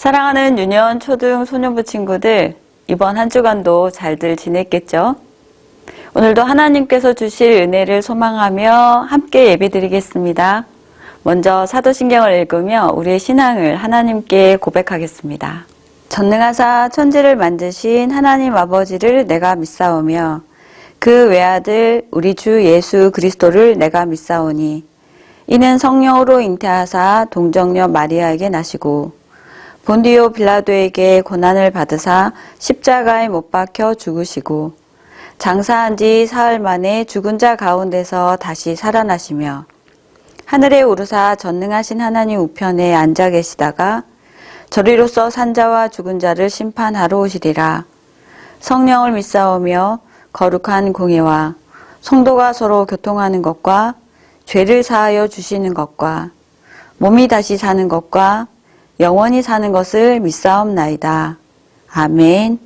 사랑하는 유년, 초등, 소년부 친구들, 이번 한 주간도 잘들 지냈겠죠? 오늘도 하나님께서 주실 은혜를 소망하며 함께 예배드리겠습니다. 먼저 사도신경을 읽으며 우리의 신앙을 하나님께 고백하겠습니다. 전능하사 천지를 만드신 하나님 아버지를 내가 믿사오며 그 외아들 우리 주 예수 그리스도를 내가 믿사오니 이는 성령으로 잉태하사 동정녀 마리아에게 나시고 본디오 빌라도에게 고난을 받으사 십자가에 못 박혀 죽으시고 장사한 지 사흘 만에 죽은 자 가운데서 다시 살아나시며 하늘에 오르사 전능하신 하나님 우편에 앉아 계시다가 저리로서 산자와 죽은 자를 심판하러 오시리라. 성령을 믿사오며 거룩한 공예와 성도가 서로 교통하는 것과 죄를 사하여 주시는 것과 몸이 다시 사는 것과 영원히 사는 것을 믿사옵나이다. 아멘.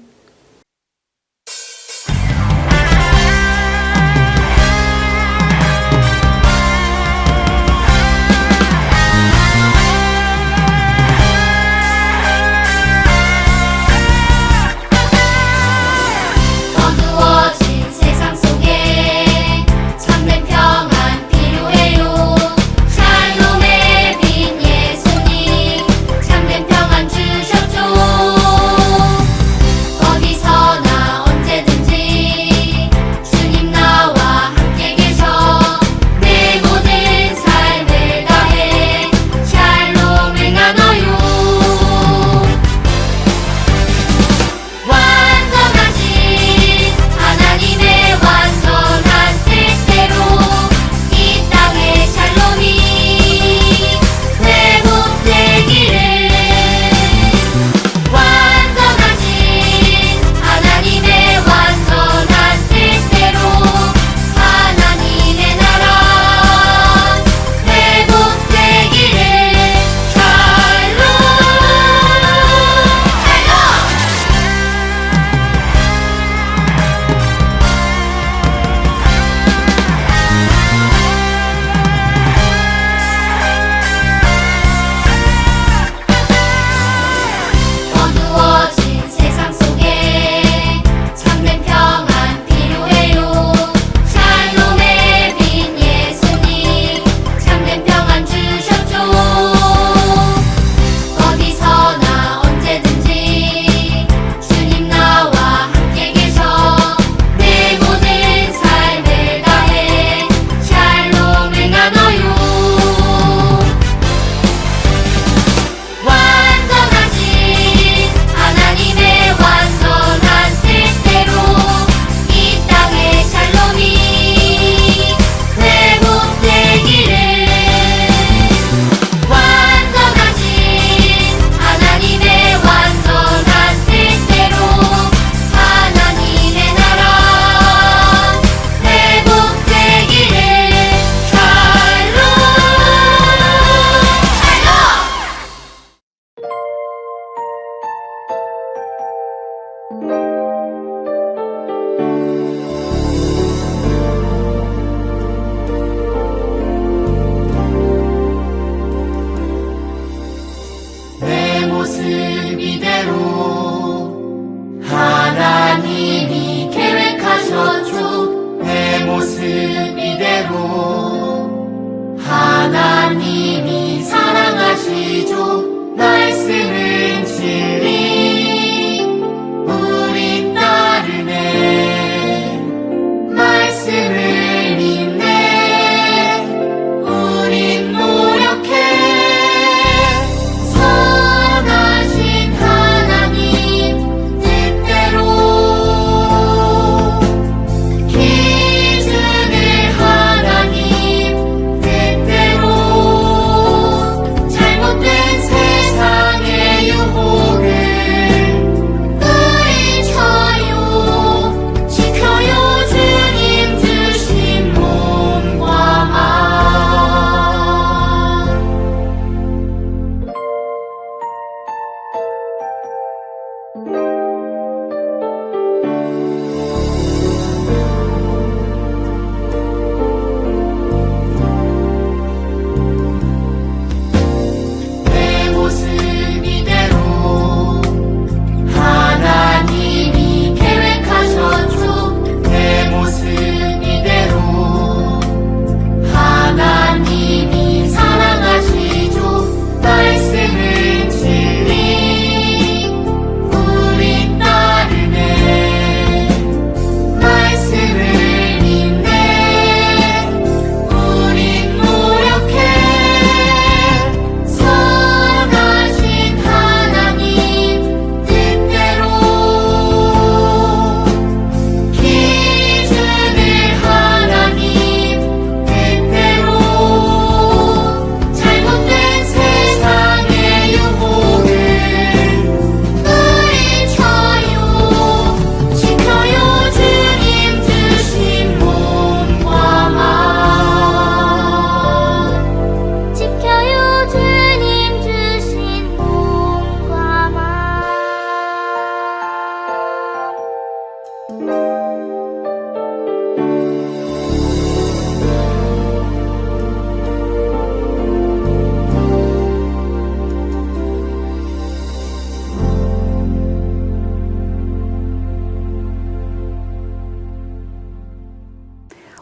어두워진 세상 속에 참된 평안 필요해요. 샬롬의 빛 예수님 참된 평안 주셨죠.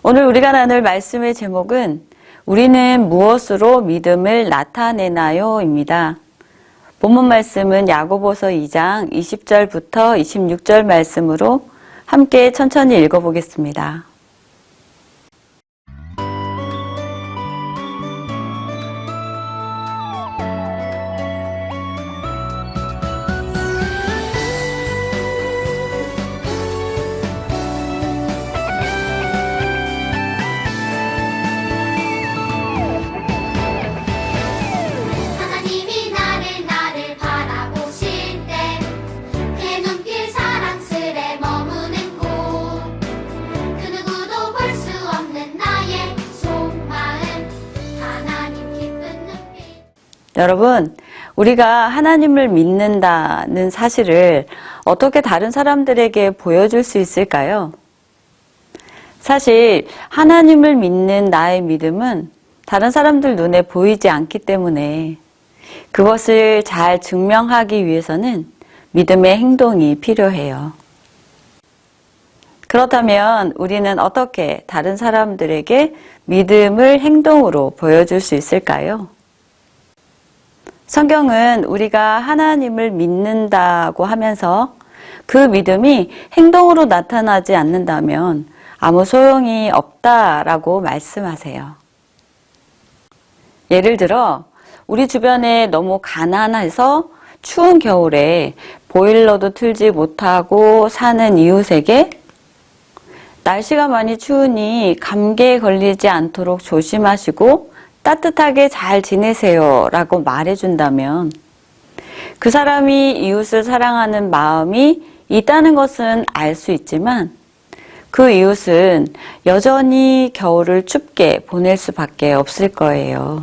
오늘 우리가 나눌 말씀의 제목은 우리는 무엇으로 믿음을 나타내나요? 입니다. 본문 말씀은 야고보서 2장 20절부터 26절 말씀으로 함께 천천히 읽어보겠습니다. 하나님이 나를 바라보실 때 내 눈길 사랑스레 머무는 곳 그 누구도 볼 수 없는 나의 속마음 하나님 기쁜 눈빛. 여러분, 우리가 하나님을 믿는다는 사실을 어떻게 다른 사람들에게 보여줄 수 있을까요? 사실 하나님을 믿는 나의 믿음은 다른 사람들 눈에 보이지 않기 때문에 그것을 잘 증명하기 위해서는 믿음의 행동이 필요해요. 그렇다면 우리는 어떻게 다른 사람들에게 믿음을 행동으로 보여줄 수 있을까요? 성경은 우리가 하나님을 믿는다고 하면서 그 믿음이 행동으로 나타나지 않는다면 아무 소용이 없다라고 말씀하세요. 예를 들어 우리 주변에 너무 가난해서 추운 겨울에 보일러도 틀지 못하고 사는 이웃에게 날씨가 많이 추우니 감기에 걸리지 않도록 조심하시고 따뜻하게 잘 지내세요 라고 말해준다면 그 사람이 이웃을 사랑하는 마음이 있다는 것은 알 수 있지만 그 이웃은 여전히 겨울을 춥게 보낼 수밖에 없을 거예요.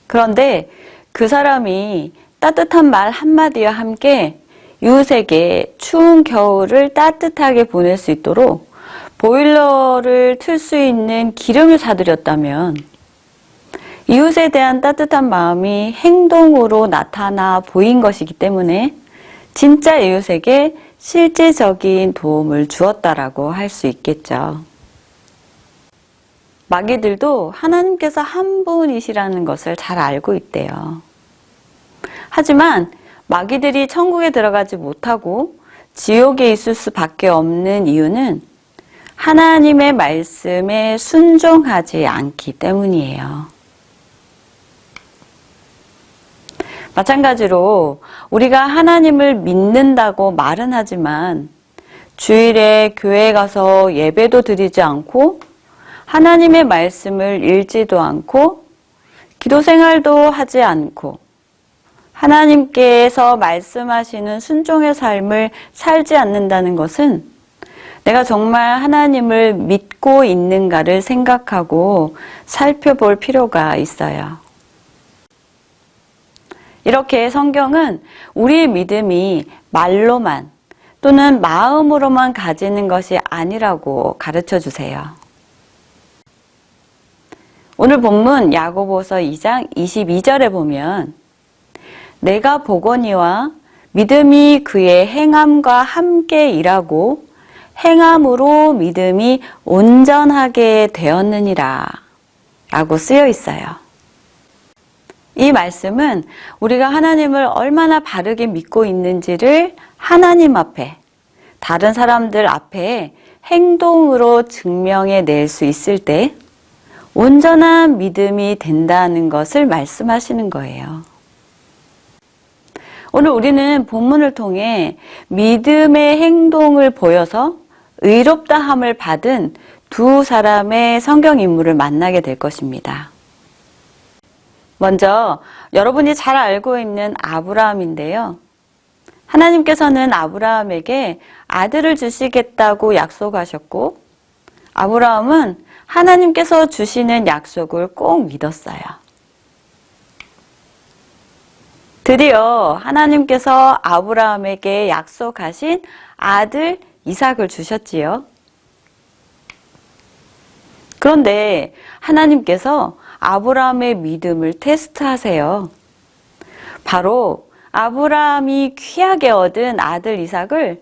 그런데 그 사람이 따뜻한 말 한마디와 함께 이웃에게 추운 겨울을 따뜻하게 보낼 수 있도록 보일러를 틀 수 있는 기름을 사들였다면 이웃에 대한 따뜻한 마음이 행동으로 나타나 보인 것이기 때문에 진짜 이웃에게 실제적인 도움을 주었다라고 할 수 있겠죠. 마귀들도 하나님께서 한 분이시라는 것을 잘 알고 있대요. 하지만 마귀들이 천국에 들어가지 못하고 지옥에 있을 수밖에 없는 이유는 하나님의 말씀에 순종하지 않기 때문이에요. 마찬가지로 우리가 하나님을 믿는다고 말은 하지만 주일에 교회에 가서 예배도 드리지 않고 하나님의 말씀을 읽지도 않고 기도 생활도 하지 않고 하나님께서 말씀하시는 순종의 삶을 살지 않는다는 것은 내가 정말 하나님을 믿고 있는가를 생각하고 살펴볼 필요가 있어요. 이렇게 성경은 우리의 믿음이 말로만 또는 마음으로만 가지는 것이 아니라고 가르쳐 주세요. 오늘 본문 야고보서 2장 22절에 보면 내가 보거니와 믿음이 그의 행함과 함께 일하고 행함으로 믿음이 온전하게 되었느니라 라고 쓰여 있어요. 이 말씀은 우리가 하나님을 얼마나 바르게 믿고 있는지를 하나님 앞에, 다른 사람들 앞에 행동으로 증명해 낼 수 있을 때 온전한 믿음이 된다는 것을 말씀하시는 거예요. 오늘 우리는 본문을 통해 믿음의 행동을 보여서 의롭다함을 받은 두 사람의 성경 인물을 만나게 될 것입니다. 먼저 여러분이 잘 알고 있는 아브라함인데요. 하나님께서는 아브라함에게 아들을 주시겠다고 약속하셨고 아브라함은 하나님께서 주시는 약속을 꼭 믿었어요. 드디어 하나님께서 아브라함에게 약속하신 아들 이삭을 주셨지요. 그런데 하나님께서 아브라함의 믿음을 테스트하세요. 바로 아브라함이 귀하게 얻은 아들 이삭을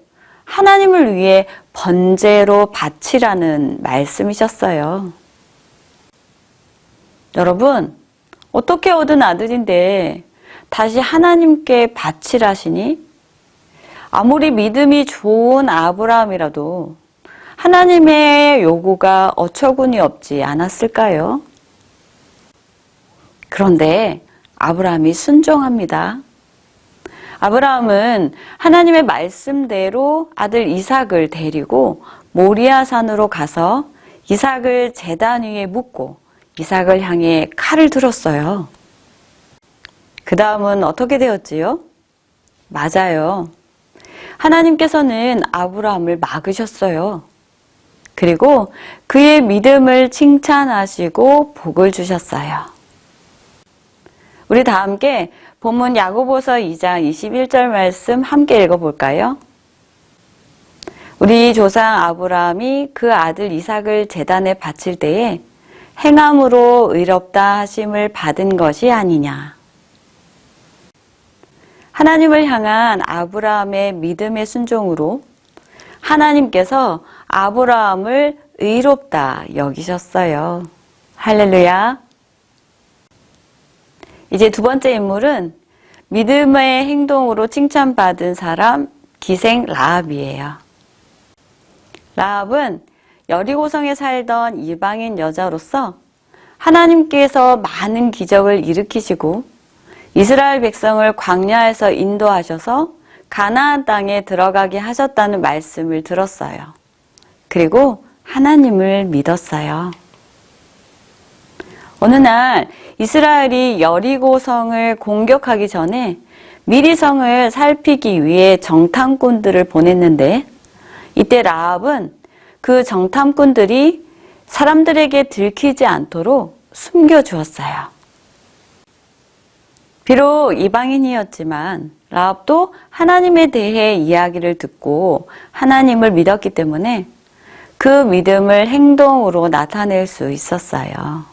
하나님을 위해 번제로 바치라는 말씀이셨어요. 여러분, 어떻게 얻은 아들인데 다시 하나님께 바치라시니? 아무리 믿음이 좋은 아브라함이라도 하나님의 요구가 어처구니 없지 않았을까요? 그런데 아브라함이 순종합니다. 아브라함은 하나님의 말씀대로 아들 이삭을 데리고 모리아 산으로 가서 이삭을 제단 위에 묻고 이삭을 향해 칼을 들었어요. 그 다음은 어떻게 되었지요? 맞아요. 하나님께서는 아브라함을 막으셨어요. 그리고 그의 믿음을 칭찬하시고 복을 주셨어요. 우리 다 함께 본문 야고보서 2장 21절 말씀 함께 읽어볼까요? 우리 조상 아브라함이 그 아들 이삭을 제단에 바칠 때에 행함으로 의롭다 하심을 받은 것이 아니냐. 하나님을 향한 아브라함의 믿음의 순종으로 하나님께서 아브라함을 의롭다 여기셨어요. 할렐루야. 이제 두 번째 인물은 믿음의 행동으로 칭찬받은 사람 기생 라합이에요. 라합은 여리고성에 살던 이방인 여자로서 하나님께서 많은 기적을 일으키시고 이스라엘 백성을 광야에서 인도하셔서 가나안 땅에 들어가게 하셨다는 말씀을 들었어요. 그리고 하나님을 믿었어요. 어느 날 이스라엘이 여리고성을 공격하기 전에 미리 성을 살피기 위해 정탐꾼들을 보냈는데 이때 라합은 그 정탐꾼들이 사람들에게 들키지 않도록 숨겨주었어요. 비록 이방인이었지만 라합도 하나님에 대해 이야기를 듣고 하나님을 믿었기 때문에 그 믿음을 행동으로 나타낼 수 있었어요.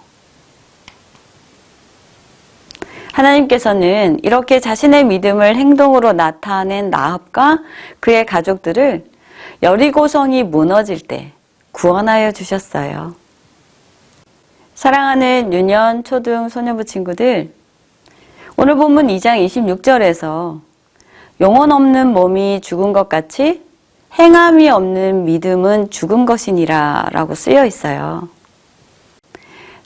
하나님께서는 이렇게 자신의 믿음을 행동으로 나타낸 라합과 그의 가족들을 여리고성이 무너질 때 구원하여 주셨어요. 사랑하는 유년, 초등, 소년부 친구들, 오늘 본문 2장 26절에서 영혼 없는 몸이 죽은 것 같이 행함이 없는 믿음은 죽은 것이니라 라고 쓰여 있어요.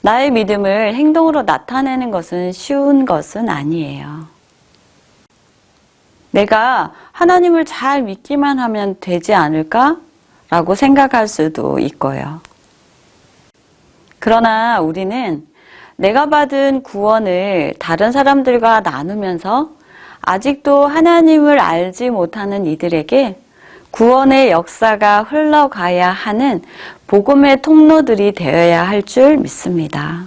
나의 믿음을 행동으로 나타내는 것은 쉬운 것은 아니에요. 내가 하나님을 잘 믿기만 하면 되지 않을까? 라고 생각할 수도 있고요. 그러나 우리는 내가 받은 구원을 다른 사람들과 나누면서 아직도 하나님을 알지 못하는 이들에게 구원의 역사가 흘러가야 하는 복음의 통로들이 되어야 할 줄 믿습니다.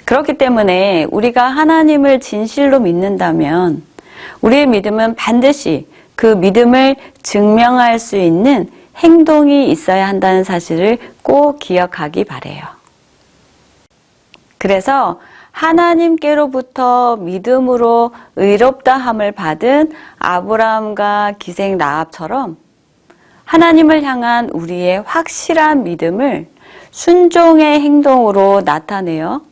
그렇기 때문에 우리가 하나님을 진실로 믿는다면 우리의 믿음은 반드시 그 믿음을 증명할 수 있는 행동이 있어야 한다는 사실을 꼭 기억하기 바라요. 그래서 하나님께로부터 믿음으로 의롭다함을 받은 아브라함과 기생 라합처럼 하나님을 향한 우리의 확실한 믿음을 순종의 행동으로 나타내어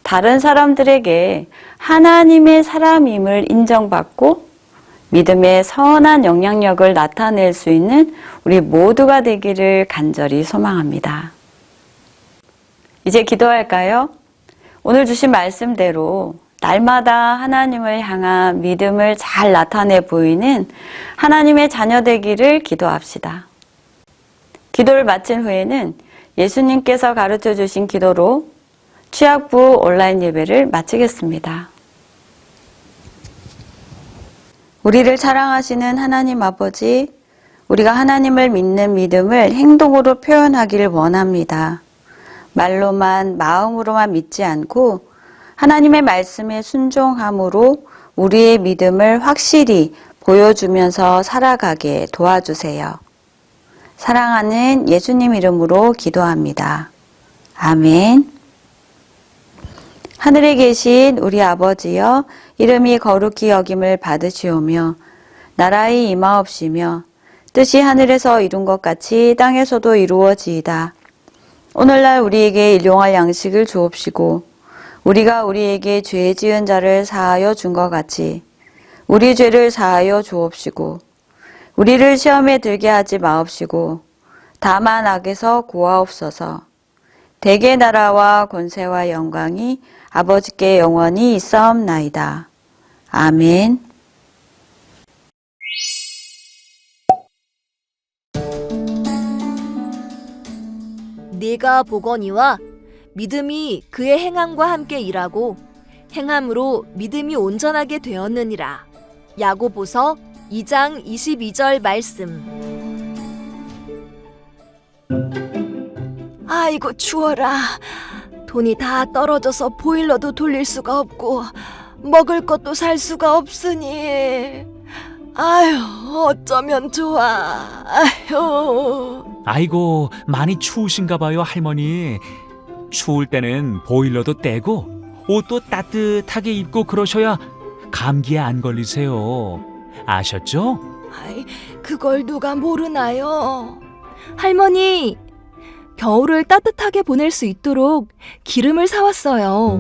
다른 사람들에게 하나님의 사람임을 인정받고 믿음의 선한 영향력을 나타낼 수 있는 우리 모두가 되기를 간절히 소망합니다. 이제 기도할까요? 오늘 주신 말씀대로 날마다 하나님을 향한 믿음을 잘 나타내 보이는 하나님의 자녀 되기를 기도합시다. 기도를 마친 후에는 예수님께서 가르쳐 주신 기도로 취학부 온라인 예배를 마치겠습니다. 우리를 사랑하시는 하나님 아버지, 우리가 하나님을 믿는 믿음을 행동으로 표현하기를 원합니다. 말로만, 마음으로만 믿지 않고 하나님의 말씀에 순종함으로 우리의 믿음을 확실히 보여주면서 살아가게 도와주세요. 사랑하는 예수님 이름으로 기도합니다. 아멘. 하늘에 계신 우리 아버지여, 이름이 거룩히 여김을 받으시오며 나라의 임하옵시며 뜻이 하늘에서 이룬 것 같이 땅에서도 이루어지이다. 오늘날 우리에게 일용할 양식을 주옵시고 우리가 우리에게 죄 지은 자를 사하여 준 것 같이 우리 죄를 사하여 주옵시고 우리를 시험에 들게 하지 마옵시고 다만 악에서 구하옵소서. 대개 나라와 권세와 영광이 아버지께 영원히 있사옵나이다. 아멘. 네가 보거니와 믿음이 그의 행함과 함께 일하고 행함으로 믿음이 온전하게 되었느니라. 야고보서 2장 22절 말씀. 아이고 추워라. 돈이 다 떨어져서 보일러도 돌릴 수가 없고 먹을 것도 살 수가 없으니 아휴 어쩌면 좋아. 아휴. 아이고, 많이 추우신가 봐요, 할머니. 추울 때는 보일러도 떼고 옷도 따뜻하게 입고 그러셔야 감기에 안 걸리세요. 아셨죠? 아이, 그걸 누가 모르나요? 할머니, 겨울을 따뜻하게 보낼 수 있도록 기름을 사왔어요.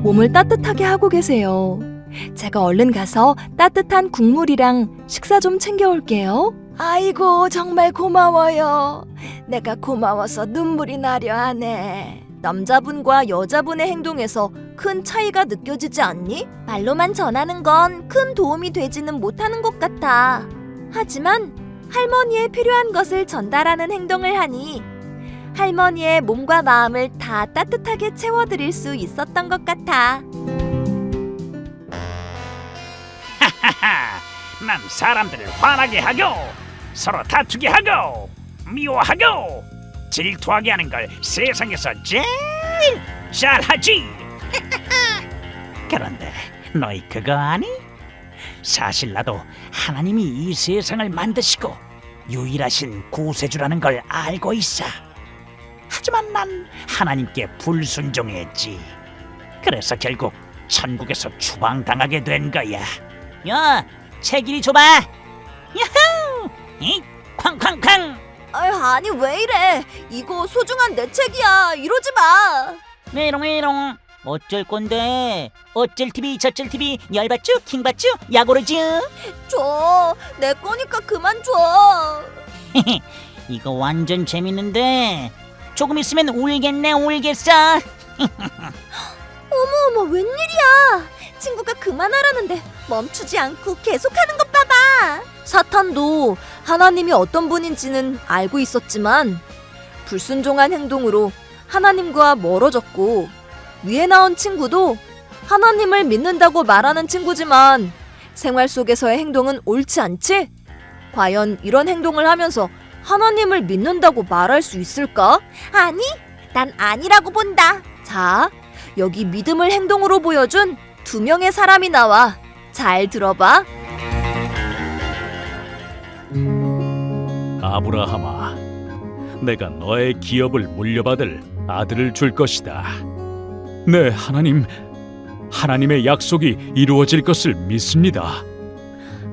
몸을 따뜻하게 하고 계세요. 제가 얼른 가서 따뜻한 국물이랑 식사 좀 챙겨올게요. 아이고, 정말 고마워요. 내가 고마워서 눈물이 나려 하네. 남자분과 여자분의 행동에서 큰 차이가 느껴지지 않니? 말로만 전하는 건 큰 도움이 되지는 못하는 것 같아. 하지만 할머니의 필요한 것을 전달하는 행동을 하니 할머니의 몸과 마음을 다 따뜻하게 채워드릴 수 있었던 것 같아. 하하, 난 사람들을 화나게 하고 서로 다투게 하고 미워하고 질투하게 하는 걸 세상에서 제일 잘하지. 그런데 너희 그거 아니? 사실 나도 하나님이 이 세상을 만드시고 유일하신 구세주라는 걸 알고 있어. 하지만 난 하나님께 불순종했지. 그래서 결국 천국에서 추방당하게 된 거야. 야, 책 이리 줘봐. 야호! 이 쾅쾅쾅. 아니 왜 이래? 이거 소중한 내 책이야. 이러지 마. 메롱메롱. 어쩔 건데? 어쩔 TV 저쩔 TV 열받쥬 킹받쥬 야고르쥬. 줘. 내 거니까 그만 줘. 이거 완전 재밌는데 조금 있으면 울겠네 울겠어. 어머 웬일이야. 친구가 그만하라는데 멈추지 않고 계속하는 것 봐봐. 사탄도 하나님이 어떤 분인지는 알고 있었지만 불순종한 행동으로 하나님과 멀어졌고, 위에 나온 친구도 하나님을 믿는다고 말하는 친구지만 생활 속에서의 행동은 옳지 않지? 과연 이런 행동을 하면서 하나님을 믿는다고 말할 수 있을까? 아니, 난 아니라고 본다. 자, 여기 믿음을 행동으로 보여준 두 명의 사람이 나와. 잘 들어봐. 아브라함아, 내가 너의 기업을 물려받을 아들을 줄 것이다. 네, 하나님의 약속이 이루어질 것을 믿습니다.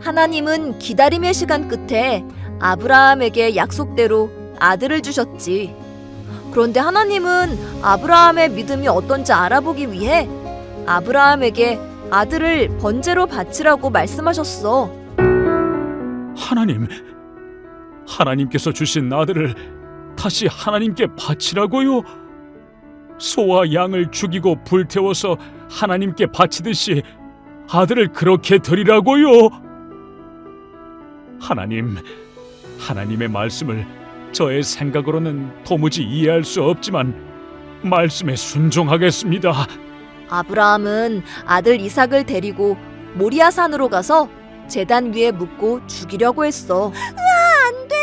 하나님은 기다림의 시간 끝에 아브라함에게 약속대로 아들을 주셨지. 그런데 하나님은 아브라함의 믿음이 어떤지 알아보기 위해 아브라함에게 아들을 번제로 바치라고 말씀하셨어. 하나님께서 주신 아들을 다시 하나님께 바치라고요? 소와 양을 죽이고 불태워서 하나님께 바치듯이 아들을 그렇게 드리라고요? 하나님의 말씀을 저의 생각으로는 도무지 이해할 수 없지만 말씀에 순종하겠습니다. 아브라함은 아들 이삭을 데리고 모리아 산으로 가서 제단 위에 묻고 죽이려고 했어. 안 돼.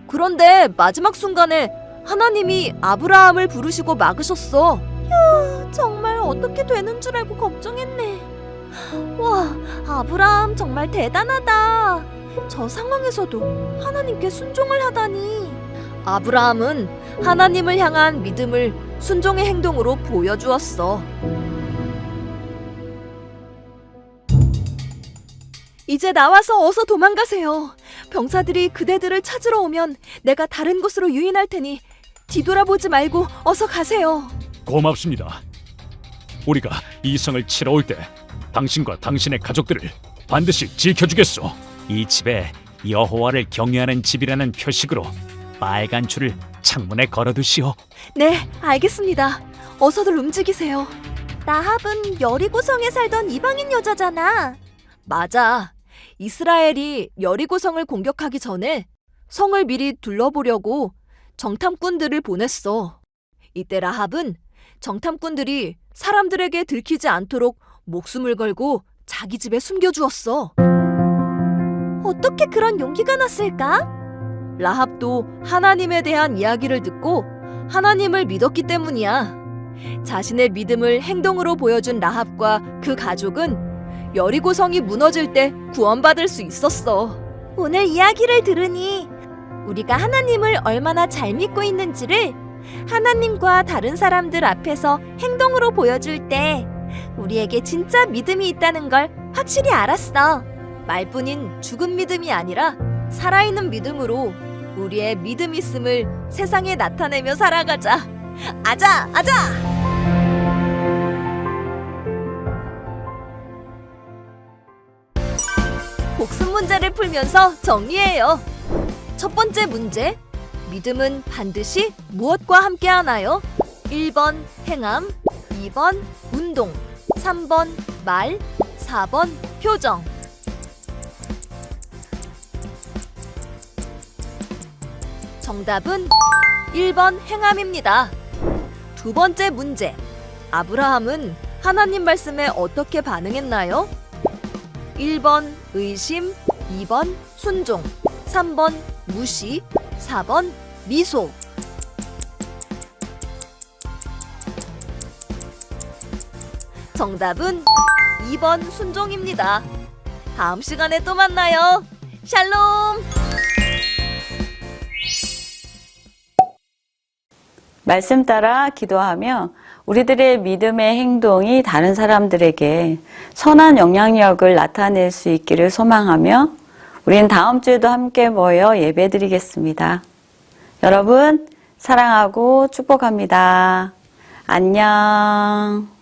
그런데 마지막 순간에 하나님이 아브라함을 부르시고 막으셨어. 정말 어떻게 되는 줄 알고 걱정했네. 와, 아브라함 정말 대단하다. 저 상황에서도 하나님께 순종을 하다니. 아브라함은 하나님을 향한 믿음을 순종의 행동으로 보여주었어. 이제 나와서 어서 도망가세요. 병사들이 그대들을 찾으러 오면 내가 다른 곳으로 유인할 테니 뒤돌아보지 말고 어서 가세요. 고맙습니다. 우리가 이 성을 치러 올 때 당신과 당신의 가족들을 반드시 지켜주겠소. 이 집에 여호와를 경외하는 집이라는 표식으로 빨간 줄을 창문에 걸어두시오. 네, 알겠습니다. 어서들 움직이세요. 라합은 여리고성에 살던 이방인 여자잖아. 맞아. 이스라엘이 여리고성을 공격하기 전에 성을 미리 둘러보려고 정탐꾼들을 보냈어. 이때 라합은 정탐꾼들이 사람들에게 들키지 않도록 목숨을 걸고 자기 집에 숨겨주었어. 어떻게 그런 용기가 났을까? 라합도 하나님에 대한 이야기를 듣고 하나님을 믿었기 때문이야. 자신의 믿음을 행동으로 보여준 라합과 그 가족은 여리고성이 무너질 때 구원받을 수 있었어. 오늘 이야기를 들으니 우리가 하나님을 얼마나 잘 믿고 있는지를 하나님과 다른 사람들 앞에서 행동으로 보여줄 때 우리에게 진짜 믿음이 있다는 걸 확실히 알았어. 말뿐인 죽은 믿음이 아니라 살아있는 믿음으로 우리의 믿음 있음을 세상에 나타내며 살아가자. 아자, 아자! 복습 문제를 풀면서 정리해요. 첫 번째 문제. 믿음은 반드시 무엇과 함께 하나요? 1번 행함, 2번 운동, 3번 말, 4번 표정. 정답은 1번 행함입니다. 두 번째 문제. 아브라함은 하나님 말씀에 어떻게 반응했나요? 1번 의심, 2번 순종, 3번 무시, 4번 미소. 정답은 2번 순종입니다. 다음 시간에 또 만나요. 샬롬! 말씀 따라 기도하며 우리들의 믿음의 행동이 다른 사람들에게 선한 영향력을 나타낼 수 있기를 소망하며 우린 다음 주에도 함께 모여 예배드리겠습니다. 여러분 사랑하고 축복합니다. 안녕.